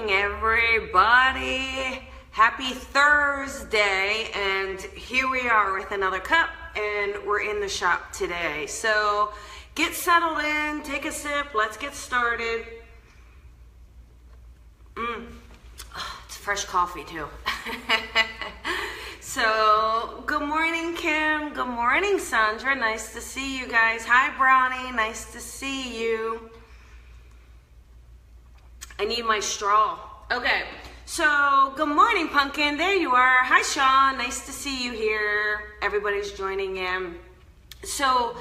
morning, everybody. Happy Thursday, and here we are with another cup, and we're in the shop today. So get settled in, take a sip, let's get started. It's fresh coffee too. So, good morning, Kim. Good morning, Sandra. Nice to see you guys. Hi, Brownie. Nice to see you. I need my straw. Okay, so good morning, Pumpkin. There you are. Hi, Sean. Nice to see you here. Everybody's joining in. So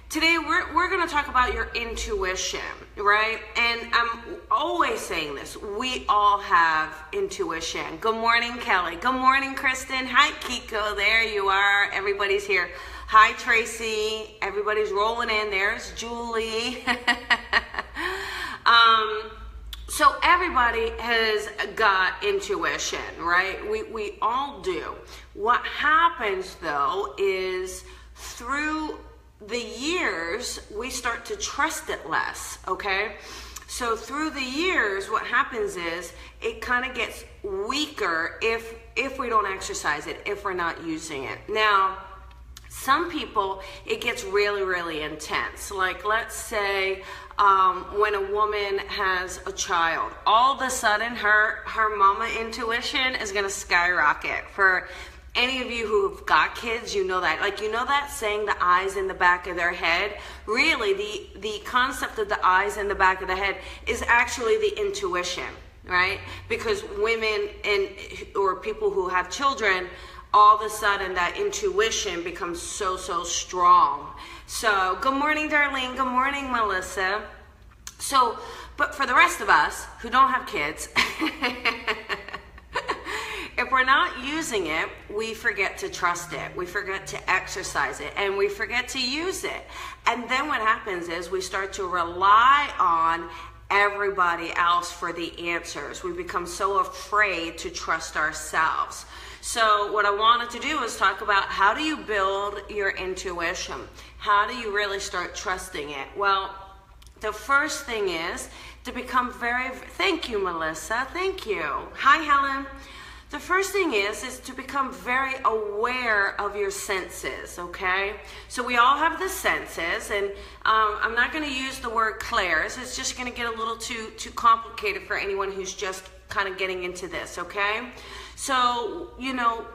today we're going to talk about your intuition, right? And I'm always saying this. We all have intuition. Good morning, Kelly. Good morning, Kristen. Hi, Kiko. There you are. Everybody's here. Hi, Tracy. Everybody's rolling in. There's Julie. So everybody has got intuition, right? We all do. What happens though is through the years, we start to trust it less, okay? So through the years, what happens is it kind of gets weaker if we don't exercise it, if we're not using it. Now, some people, it gets really, really intense. Like, let's say when a woman has a child, all of a sudden her mama intuition is going to skyrocket. For any of you who've got kids, you know that. Like, you know that saying, the eyes in the back of their head? Really, the concept of the eyes in the back of the head is actually the intuition, right? Because women or people who have children, all of a sudden that intuition becomes so strong. So good morning, Darlene. Good morning, Melissa. So, but for the rest of us who don't have kids, if we're not using it, we forget to trust it. We forget to exercise it, and we forget to use it. And then what happens is we start to rely on everybody else for the answers. We become so afraid to trust ourselves. So what I wanted to do is talk about, how do you build your intuition? How do you really start trusting it? Well, the first thing is to become thank you, Melissa, thank you. Hi, Helen. The first thing is to become very aware of your senses, okay? So we all have the senses, and I'm not going to use the word clairs. It's just going to get a little too complicated for anyone who's just kind of getting into this, okay? So,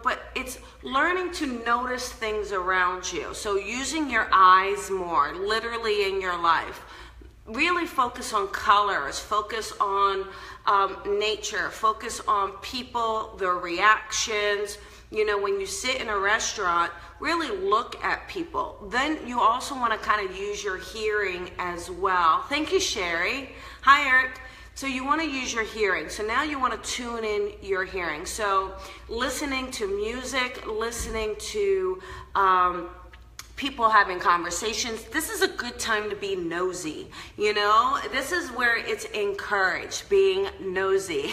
but it's learning to notice things around you. So using your eyes more, literally in your life. Really focus on colors, focus on nature, focus on people, their reactions. When you sit in a restaurant, really look at people. Then you also want to kind of use your hearing as well. Thank you, Sherry. Hi, Eric. So you want to use your hearing. So now you want to tune in your hearing. So listening to music, listening to people having conversations. This is a good time to be nosy. This is where it's encouraged, being nosy.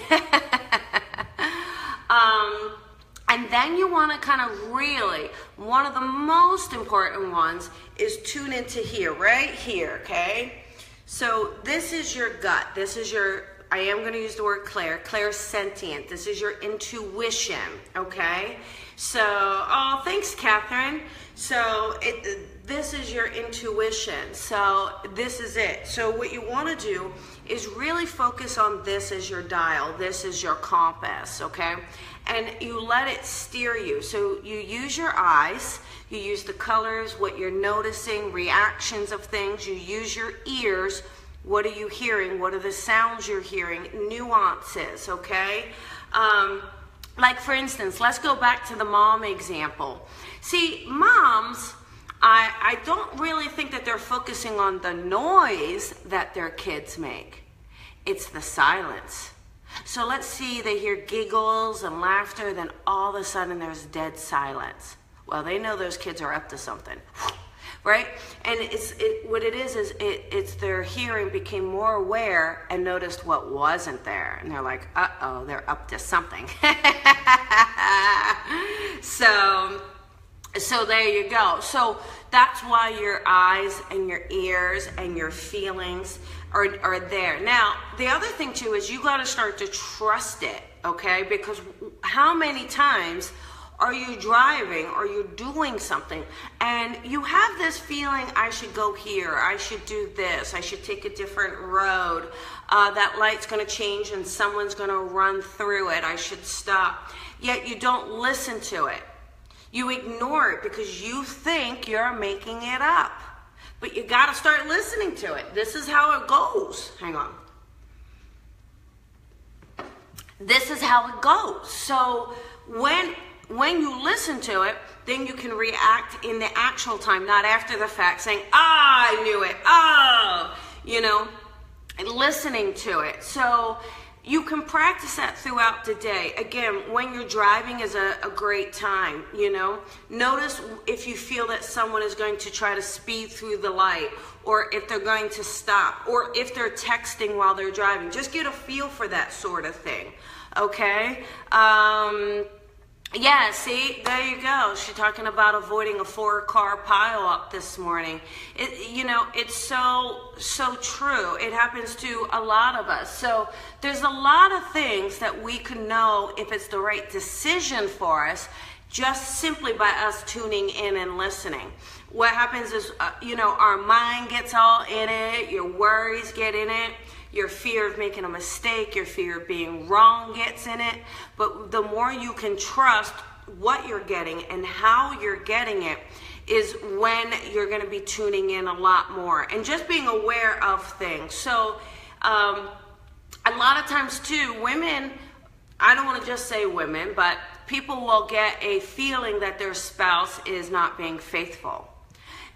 And then you want to kind of really, one of the most important ones is tune into here, right here, okay? So this is your gut. This is your, I am going to use the word clairsentient. This is your intuition, okay? So, oh, thanks, Catherine. So this is your intuition. So this is it. So what you want to do is really focus on this as your dial. This is your compass, okay? And you let it steer you. So you use your eyes, you use the colors, what you're noticing, reactions of things. You use your ears. What are you hearing? What are the sounds you're hearing? Nuances, okay? Like, for instance, let's go back to the mom example. See, moms, I don't really think that they're focusing on the noise that their kids make. It's the silence. So let's see, they hear giggles and laughter, then all of a sudden there's dead silence. Well, they know those kids are up to something, right? And what it is it's their hearing became more aware and noticed what wasn't there. And they're like, uh-oh, they're up to something. So there you go. So that's why your eyes and your ears and your feelings are there. Now, the other thing too is you got to start to trust it, okay? Because how many times are you driving or you're doing something and you have this feeling, I should go here, I should do this, I should take a different road, that light's going to change and someone's going to run through it, I should stop. Yet you don't listen to it. You ignore it because you think you're making it up. But you got to start listening to it. This is how it goes. Hang on. This is how it goes. So when you listen to it, then you can react in the actual time, not after the fact, saying, I knew it. Oh, and listening to it. So you can practice that throughout the day. Again, when you're driving is a great time, Notice if you feel that someone is going to try to speed through the light, or if they're going to stop, or if they're texting while they're driving. Just get a feel for that sort of thing, okay? Yeah, see, there you go. She's talking about avoiding a 4-car pileup this morning. It's so true. It happens to a lot of us. So there's a lot of things that we can know if it's the right decision for us, just simply by us tuning in and listening. What happens is, our mind gets all in it, your worries get in it, your fear of making a mistake, your fear of being wrong gets in it. But the more you can trust what you're getting and how you're getting it is when you're going to be tuning in a lot more and just being aware of things. So a lot of times too, women, I don't want to just say women, but people will get a feeling that their spouse is not being faithful.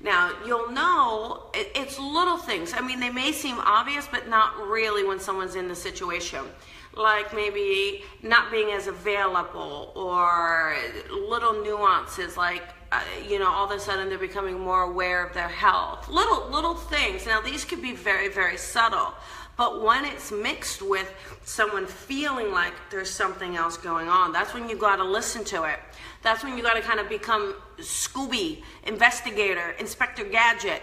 Now, you'll know it's little things. I mean, they may seem obvious, but not really when someone's in the situation. Like maybe not being as available, or little nuances like, all of a sudden they're becoming more aware of their health. Little things. Now, these could be very, very subtle. But when it's mixed with someone feeling like there's something else going on, that's when you got to listen to it. That's when you got to kind of become Scooby, investigator, Inspector Gadget.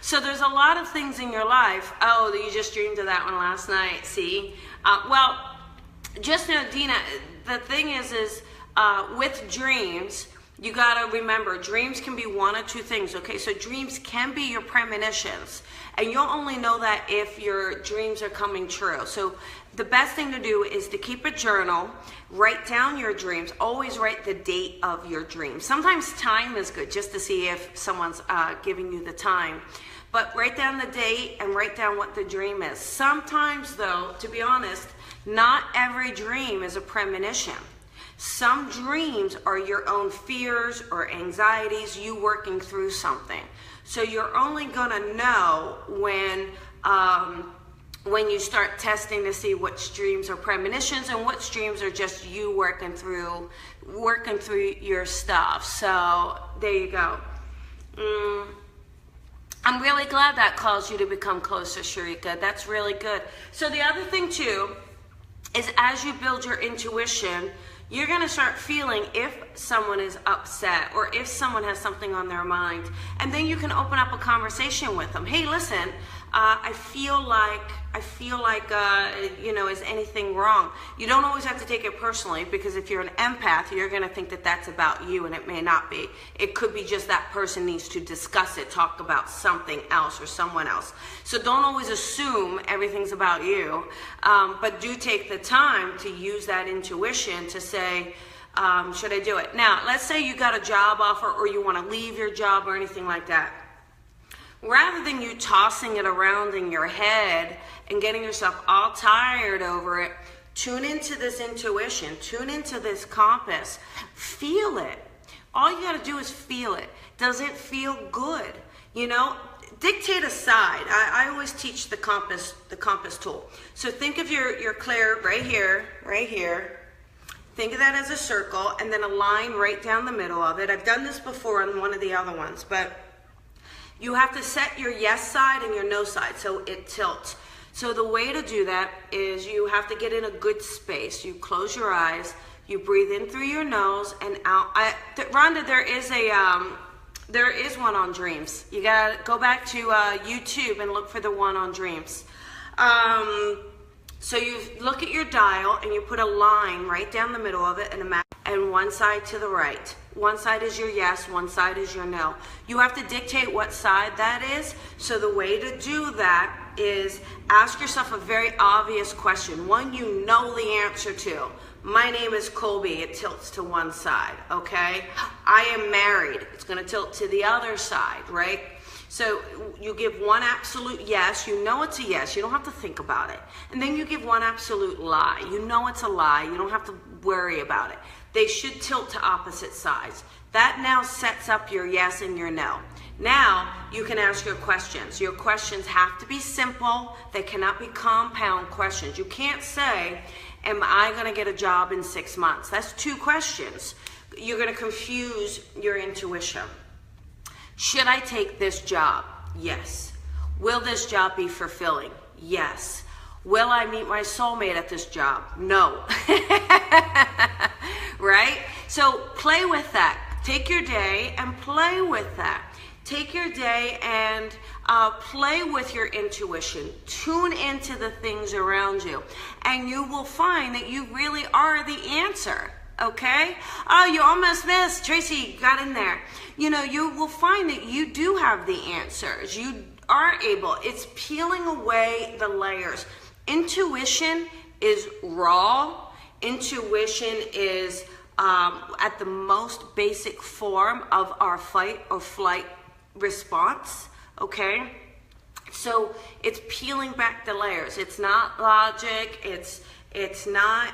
So there's a lot of things in your life. Oh, you just dreamed of that one last night. See? Just know, Dina, the thing is with dreams, you got to remember, dreams can be one of two things, okay? So dreams can be your premonitions, and you'll only know that if your dreams are coming true. So the best thing to do is to keep a journal, write down your dreams, always write the date of your dream. Sometimes time is good, just to see if someone's giving you the time. But write down the date and write down what the dream is. Sometimes, though, to be honest, not every dream is a premonition. Some dreams are your own fears or anxieties, you working through something. So you're only going to know when you start testing to see which dreams are premonitions and which dreams are just you working through your stuff. So there you go. I'm really glad that caused you to become closer, Sharika. That's really good. So the other thing too is, as you build your intuition, you're going to start feeling if someone is upset or if someone has something on their mind. And then you can open up a conversation with them. Hey, listen, I feel like, is anything wrong? You don't always have to take it personally, because if you're an empath, you're going to think that that's about you, and it may not be. It could be just that person needs to discuss it, talk about something else or someone else. So don't always assume everything's about you, but do take the time to use that intuition to say, should I do it? Now, let's say you got a job offer or you want to leave your job or anything like that. Rather than you tossing it around in your head and getting yourself all tired over it, tune into this intuition, tune into this compass, feel it. All you got to do is feel it. Does it feel good? Dictate aside. I always teach the compass tool. So think of your clair right here. Think of that as a circle, and then a line right down the middle of it. I've done this before on one of the other ones, but you have to set your yes side and your no side so it tilts. So the way to do that is you have to get in a good space. You close your eyes, you breathe in through your nose and out. Rhonda, there is a There is one on dreams. You gotta go back to YouTube and look for the one on dreams. So you look at your dial and you put a line right down the middle of it and one side to the right. One side is your yes, one side is your no. You have to dictate what side that is. So the way to do that is ask yourself a very obvious question, one you know the answer to. My name is Colby, it tilts to one side, okay? I am married, it's gonna tilt to the other side, right? So you give one absolute yes, you know it's a yes, you don't have to think about it. And then you give one absolute lie, you know it's a lie, you don't have to worry about it. They should tilt to opposite sides. That now sets up your yes and your no. Now you can ask your questions. Your questions have to be simple, they cannot be compound questions. You can't say, am I gonna get a job in 6 months? That's 2 questions. You're gonna confuse your intuition. Should I take this job? Yes. Will this job be fulfilling? Yes. Will I meet my soulmate at this job? No. Right? So play with that. Take your day and play with that. Take your day and play with your intuition. Tune into the things around you. And you will find that you really are the answer. Okay? Oh, you almost missed. Tracy got in there. You know, you will find that you do have the answers. You are able. It's peeling away the layers. Intuition is raw. Intuition is at the most basic form of our fight or flight response. Okay? So it's peeling back the layers. It's not logic. It's not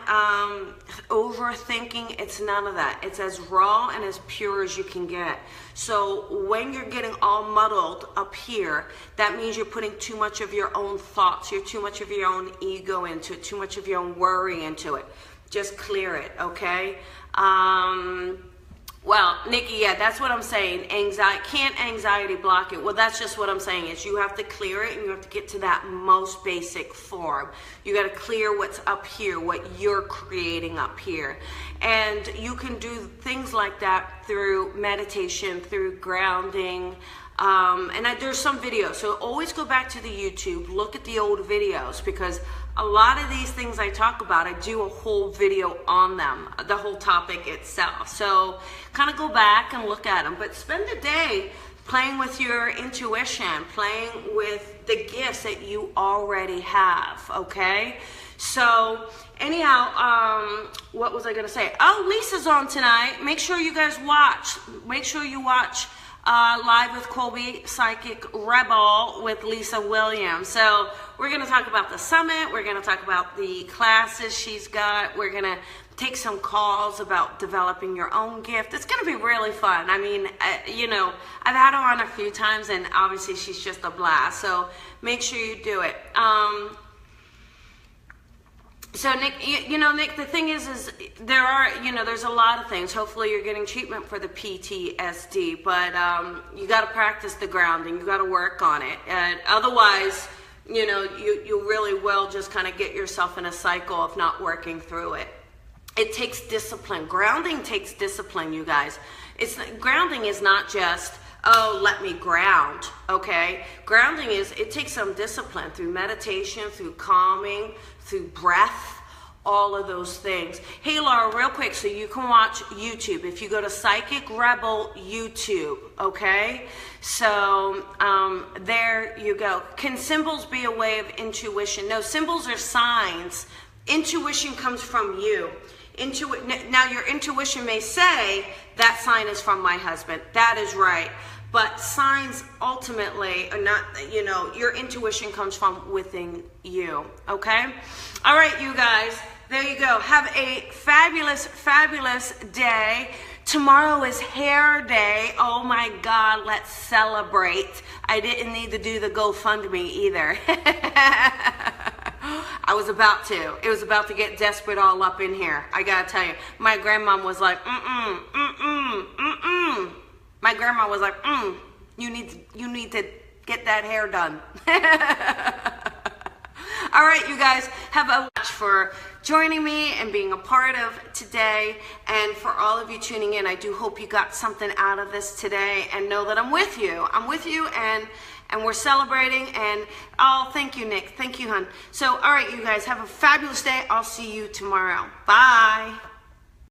overthinking. It's none of that. It's as raw and as pure as you can get. So when you're getting all muddled up here, that means you're putting too much of your own thoughts, you're too much of your own ego into it, too much of your own worry into it. Just clear it, okay? Well, Nikki, yeah, that's what I'm saying. Can't anxiety block it? Well, that's just what I'm saying is you have to clear it and you have to get to that most basic form. You got to clear what's up here, what you're creating up here. And you can do things like that through meditation, through grounding. There's some videos, so always go back to the YouTube, look at the old videos, because a lot of these things I talk about, I do a whole video on them, the whole topic itself. So kind of go back and look at them, but spend a day playing with your intuition, playing with the gifts that you already have, okay? So anyhow, what was I gonna say? Oh, Lisa's on tonight. Make sure you guys watch. Make sure you watch Live with Colby, Psychic Rebel with Lisa Williams. So we're going to talk about the summit. We're going to talk about the classes she's got. We're going to take some calls about developing your own gift. It's going to be really fun. I mean, you know, I've had her on a few times and obviously she's just a blast. So make sure you do it. So Nick, you know, Nick, the thing is there are, you know, there's a lot of things. Hopefully you're getting treatment for the PTSD, but you got to practice the grounding. You got to work on it. And otherwise, you know, you really will just kind of get yourself in a cycle of not working through it. It takes discipline. Grounding takes discipline, you guys. Grounding is not just, oh, let me ground, okay? Grounding it takes some discipline through meditation, through calming, through breath, all of those things. Hey, Laura, real quick, so you can watch YouTube. If you go to Psychic Rebel YouTube, okay? So there you go. Can symbols be a way of intuition? No, symbols are signs. Intuition comes from you. Now, your intuition may say, that sign is from my husband. That is right. But signs ultimately are not, you know, your intuition comes from within you, okay? All right, you guys, there you go. Have a fabulous, fabulous day. Tomorrow is hair day. Oh my God, let's celebrate. I didn't need to do the GoFundMe either. I was about to. It was about to get desperate all up in here. I gotta tell you, my grandmom was like, My grandma was like, you need to get that hair done. All right, you guys, have a for joining me and being a part of today. And for all of you tuning in, I do hope you got something out of this today, and know that I'm with you. I'm with you, and we're celebrating. And oh, thank you, Nick. Thank you, hon. So, all right, you guys, have a fabulous day. I'll see you tomorrow. Bye.